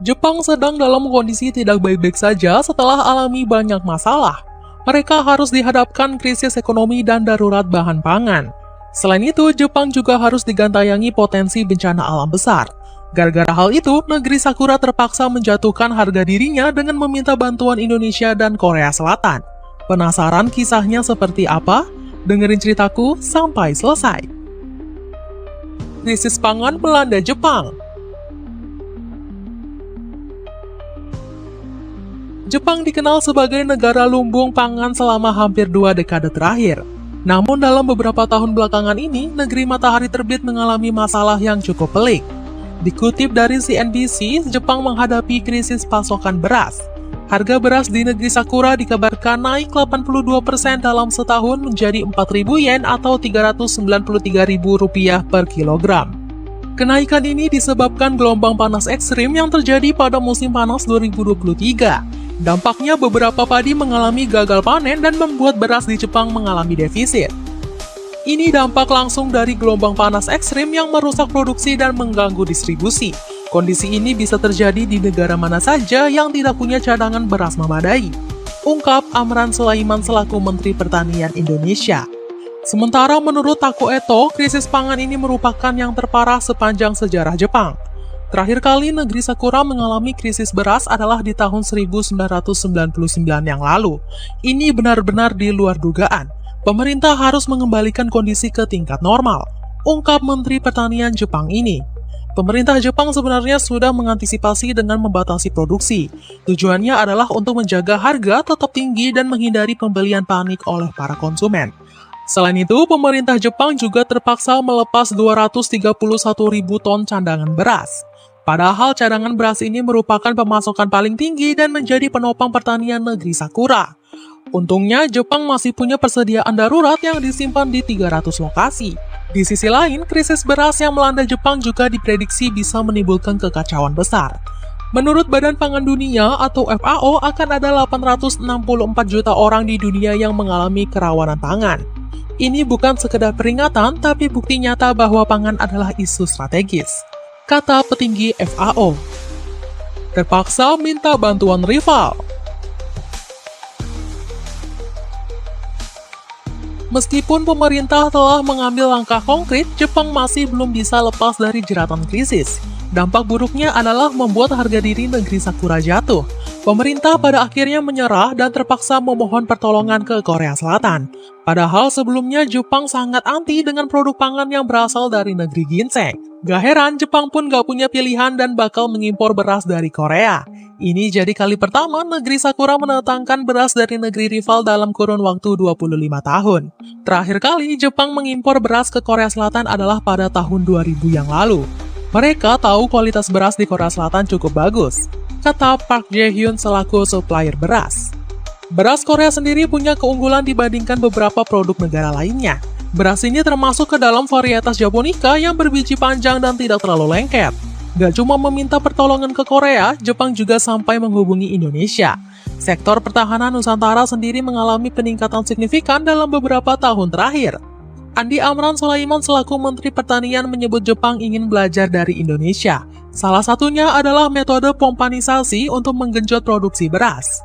Jepang sedang dalam kondisi tidak baik-baik saja setelah alami banyak masalah. Mereka harus dihadapkan krisis ekonomi dan darurat bahan pangan. Selain itu, Jepang juga harus digantayangi potensi bencana alam besar. Gara-gara hal itu, negeri Sakura terpaksa menjatuhkan harga dirinya dengan meminta bantuan Indonesia dan Korea Selatan. Penasaran kisahnya seperti apa? Dengerin ceritaku sampai selesai. Krisis pangan melanda Jepang. Jepang dikenal sebagai negara lumbung pangan selama hampir 2 dekade terakhir. Namun dalam beberapa tahun belakangan ini, negeri matahari terbit mengalami masalah yang cukup pelik. Dikutip dari CNBC, Jepang menghadapi krisis pasokan beras. Harga beras di negeri Sakura dikabarkan naik 82% dalam setahun menjadi 4.000 yen atau Rp393.000 per kilogram. Kenaikan ini disebabkan gelombang panas ekstrim yang terjadi pada musim panas 2023. Dampaknya beberapa padi mengalami gagal panen dan membuat beras di Jepang mengalami defisit. Ini dampak langsung dari gelombang panas ekstrim yang merusak produksi dan mengganggu distribusi. Kondisi ini bisa terjadi di negara mana saja yang tidak punya cadangan beras memadai, ungkap Amran Sulaiman selaku Menteri Pertanian Indonesia. Sementara menurut Tako Eto, krisis pangan ini merupakan yang terparah sepanjang sejarah Jepang. Terakhir kali negeri Sakura mengalami krisis beras adalah di tahun 1999 yang lalu. Ini benar-benar di luar dugaan. Pemerintah harus mengembalikan kondisi ke tingkat normal, ungkap Menteri Pertanian Jepang ini. Pemerintah Jepang sebenarnya sudah mengantisipasi dengan membatasi produksi. Tujuannya adalah untuk menjaga harga tetap tinggi dan menghindari pembelian panik oleh para konsumen. Selain itu, pemerintah Jepang juga terpaksa melepas 231.000 ton cadangan beras. Padahal cadangan beras ini merupakan pemasokan paling tinggi dan menjadi penopang pertanian negeri Sakura. Untungnya, Jepang masih punya persediaan darurat yang disimpan di 300 lokasi. Di sisi lain, krisis beras yang melanda Jepang juga diprediksi bisa menimbulkan kekacauan besar. Menurut Badan Pangan Dunia atau FAO, akan ada 864 juta orang di dunia yang mengalami kerawanan pangan. Ini bukan sekedar peringatan, tapi bukti nyata bahwa pangan adalah isu strategis, kata petinggi FAO. Terpaksa minta bantuan rival. Meskipun pemerintah telah mengambil langkah konkret, Jepang masih belum bisa lepas dari jeratan krisis. Dampak buruknya adalah membuat harga diri negeri Sakura jatuh. Pemerintah pada akhirnya menyerah dan terpaksa memohon pertolongan ke Korea Selatan. Padahal sebelumnya Jepang sangat anti dengan produk pangan yang berasal dari negeri ginseng. Gak heran Jepang pun gak punya pilihan dan bakal mengimpor beras dari Korea. Ini jadi kali pertama negeri Sakura mendatangkan beras dari negeri rival dalam kurun waktu 25 tahun. Terakhir kali Jepang mengimpor beras ke Korea Selatan adalah pada tahun 2000 yang lalu. Mereka tahu kualitas beras di Korea Selatan cukup bagus, kata Park Jae-hyun selaku supplier beras. Beras Korea sendiri punya keunggulan dibandingkan beberapa produk negara lainnya. Beras ini termasuk ke dalam varietas Japonica yang berbiji panjang dan tidak terlalu lengket. Gak cuma meminta pertolongan ke Korea, Jepang juga sampai menghubungi Indonesia. Sektor pertahanan Nusantara sendiri mengalami peningkatan signifikan dalam beberapa tahun terakhir. Andi Amran Sulaiman selaku Menteri Pertanian menyebut Jepang ingin belajar dari Indonesia. Salah satunya adalah metode pompanisasi untuk menggenjot produksi beras.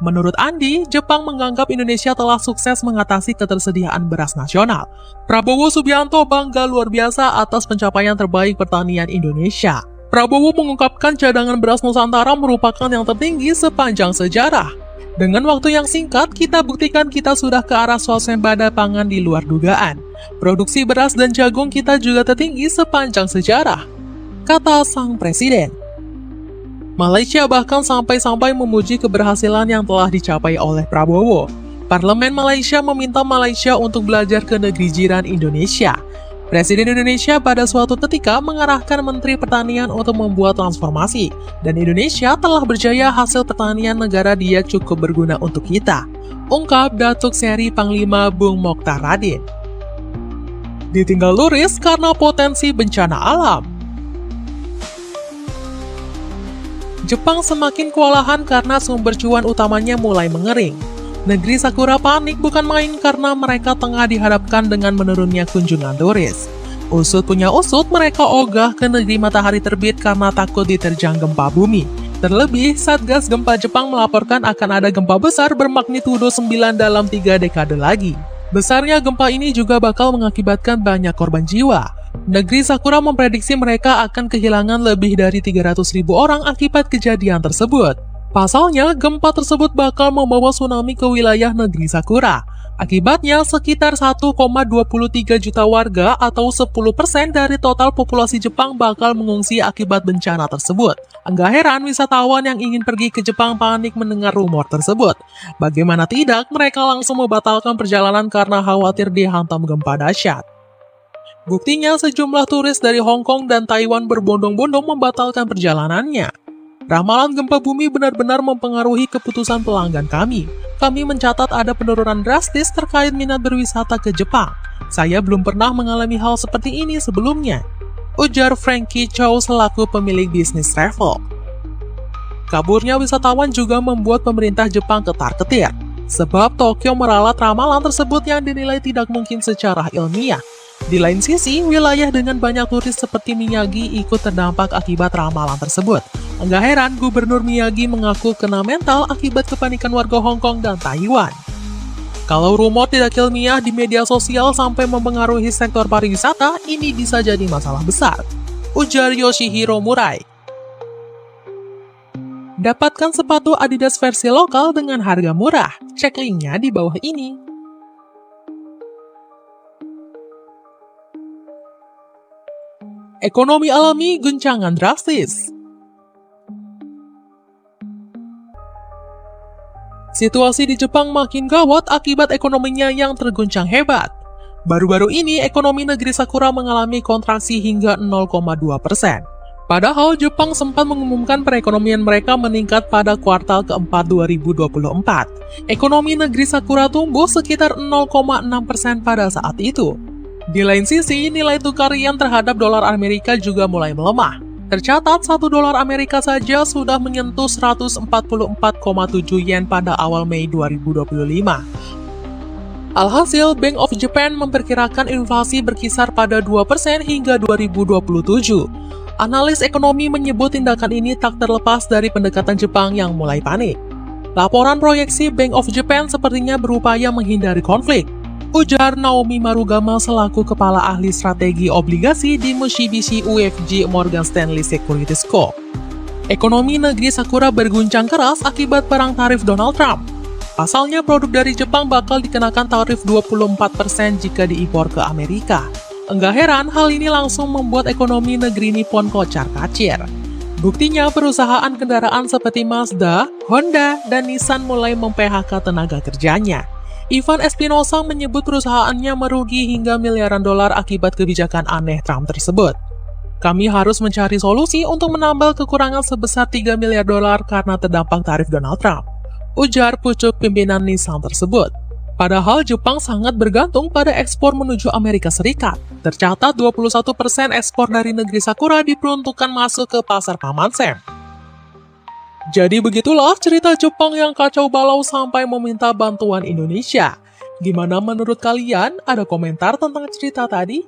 Menurut Andi, Jepang menganggap Indonesia telah sukses mengatasi ketersediaan beras nasional. Prabowo Subianto bangga luar biasa atas pencapaian terbaik pertanian Indonesia. Prabowo mengungkapkan cadangan beras Nusantara merupakan yang tertinggi sepanjang sejarah. Dengan waktu yang singkat, kita buktikan kita sudah ke arah swasembada pangan di luar dugaan. Produksi beras dan jagung kita juga tertinggi sepanjang sejarah, kata sang presiden. Malaysia bahkan sampai-sampai memuji keberhasilan yang telah dicapai oleh Prabowo. Parlemen Malaysia meminta Malaysia untuk belajar ke negeri jiran Indonesia. Presiden Indonesia pada suatu ketika mengarahkan Menteri Pertanian untuk membuat transformasi, dan Indonesia telah berjaya hasil pertanian negara dia cukup berguna untuk kita, ungkap Datuk Seri Panglima Bung Mokhtar Radin. Ditinggal luris karena potensi bencana alam. Jepang semakin kewalahan karena sumber cuan utamanya mulai mengering. Negeri Sakura panik bukan main karena mereka tengah dihadapkan dengan menurunnya kunjungan turis. Usut punya usut, mereka ogah ke negeri matahari terbit karena takut diterjang gempa bumi. Terlebih, Satgas Gempa Jepang melaporkan akan ada gempa besar bermagnitudo 9 dalam 3 dekade lagi. Besarnya gempa ini juga bakal mengakibatkan banyak korban jiwa. Negeri Sakura memprediksi mereka akan kehilangan lebih dari 300.000 orang akibat kejadian tersebut. Pasalnya, gempa tersebut bakal membawa tsunami ke wilayah negeri Sakura. Akibatnya, sekitar 1,23 juta warga atau 10% dari total populasi Jepang bakal mengungsi akibat bencana tersebut. Enggak heran wisatawan yang ingin pergi ke Jepang panik mendengar rumor tersebut. Bagaimana tidak, mereka langsung membatalkan perjalanan karena khawatir dihantam gempa dahsyat. Buktinya, sejumlah turis dari Hong Kong dan Taiwan berbondong-bondong membatalkan perjalanannya. Ramalan gempa bumi benar-benar mempengaruhi keputusan pelanggan kami. Kami mencatat ada penurunan drastis terkait minat berwisata ke Jepang. Saya belum pernah mengalami hal seperti ini sebelumnya, ujar Frankie Chow selaku pemilik bisnis travel. Kaburnya wisatawan juga membuat pemerintah Jepang ketar-ketir, sebab Tokyo meralat ramalan tersebut yang dinilai tidak mungkin secara ilmiah. Di lain sisi, wilayah dengan banyak turis seperti Miyagi ikut terdampak akibat ramalan tersebut. Enggak heran Gubernur Miyagi mengaku kena mental akibat kepanikan warga Hong Kong dan Taiwan. Kalau rumor tidak ilmiah di media sosial sampai mempengaruhi sektor pariwisata, ini bisa jadi masalah besar, ujar Yoshihiro Murai. Dapatkan sepatu Adidas versi lokal dengan harga murah. Cek linknya di bawah ini. Ekonomi alami guncangan drastis. Situasi di Jepang makin gawat akibat ekonominya yang terguncang hebat. Baru-baru ini, ekonomi negeri Sakura mengalami kontraksi hingga 0,2%. Padahal Jepang sempat mengumumkan perekonomian mereka meningkat pada kuartal keempat 2024. Ekonomi negeri Sakura tumbuh sekitar 0,6% pada saat itu. Di lain sisi, nilai tukar yen terhadap dolar Amerika juga mulai melemah. Tercatat, 1 dolar Amerika saja sudah menyentuh 144,7 yen pada awal Mei 2025. Alhasil, Bank of Japan memperkirakan inflasi berkisar pada 2% hingga 2027. Analis ekonomi menyebut tindakan ini tak terlepas dari pendekatan Jepang yang mulai panik. Laporan proyeksi Bank of Japan sepertinya berupaya menghindari konflik, ujar Naomi Marugama selaku Kepala Ahli Strategi Obligasi di Mitsubishi UFJ Morgan Stanley Securities Co. Ekonomi negeri Sakura berguncang keras akibat perang tarif Donald Trump. Pasalnya produk dari Jepang bakal dikenakan tarif 24% jika diimpor ke Amerika. Enggak heran hal ini langsung membuat ekonomi negeri Nippon kocar-kacir. Buktinya perusahaan kendaraan seperti Mazda, Honda, dan Nissan mulai mem-PHK tenaga kerjanya. Ivan Espinosa menyebut perusahaannya merugi hingga miliaran dolar akibat kebijakan aneh Trump tersebut. Kami harus mencari solusi untuk menambal kekurangan sebesar 3 miliar dolar karena terdampak tarif Donald Trump, ujar pucuk pimpinan Nissan tersebut. Padahal Jepang sangat bergantung pada ekspor menuju Amerika Serikat. Tercatat 21% ekspor dari negeri Sakura diperuntukkan masuk ke pasar Paman Sam. Jadi begitulah cerita Jepang yang kacau balau sampai meminta bantuan Indonesia. Gimana menurut kalian? Ada komentar tentang cerita tadi?